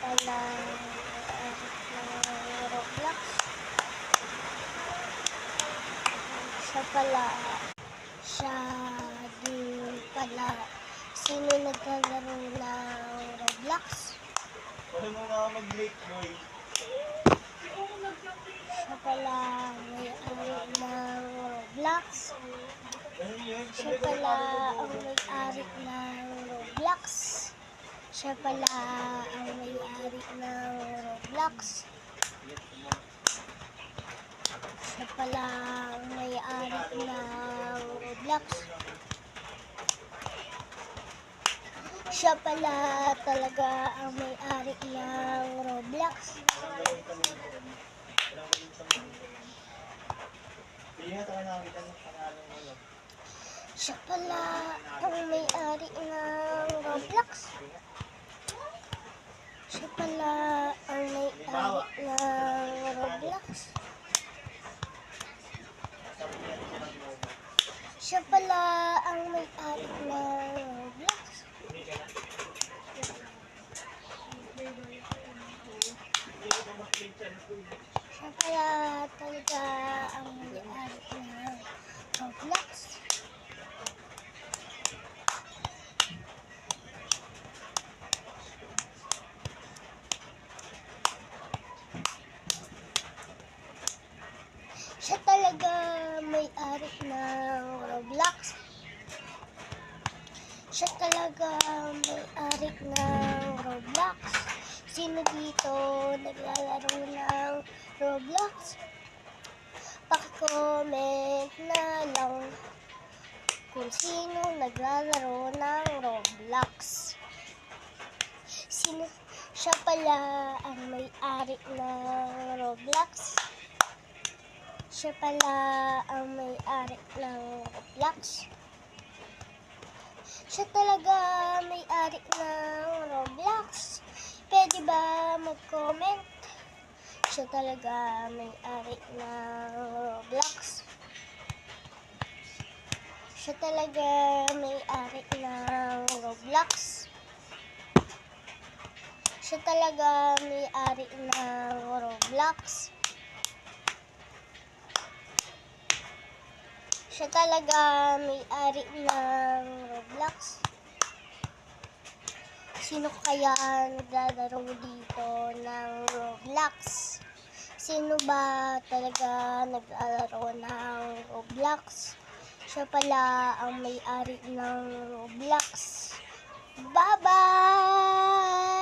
pala ng Roblox. Siya din pala. Sino naglalaro ng Roblox? Ano mo nga mag-late, boy? Siya pala may-ari ng Roblox. Siya pala ang may-ari ng Roblox. Siya pala ang may-ari ng Roblox. Siya pala ang may-ari ng Roblox. Siya pala talaga ang may-ari ng Roblox. Siya pala ang may-ari ng Roblox. Siya pala ang may-ari ng Roblox. Siya pala ang may-ari ng Roblox. Siya pala talaga ang may-ari ng Roblox. Siya talaga may-ari ng Roblox. Siya talaga may-ari ng Roblox. Sino dito naglalaro ng Roblox? Paki-comment na lang kung sino naglalaro ng Roblox. Siya pala ang may-ari ng Roblox. Siya pala ang may-ari ng Roblox. Siya talaga may-ari ng Roblox. Pwede ba mag-comment? Siya talaga may-ari ng Roblox. Siya talaga may-ari ng Roblox. Siya talaga may-ari ng Roblox. Siya talaga may-ari ng Roblox. Sino kaya naglalaro dito ng Roblox? Sino ba talaga naglalaro ng Roblox? Siya pala ang may-ari ng Roblox. Bye-bye!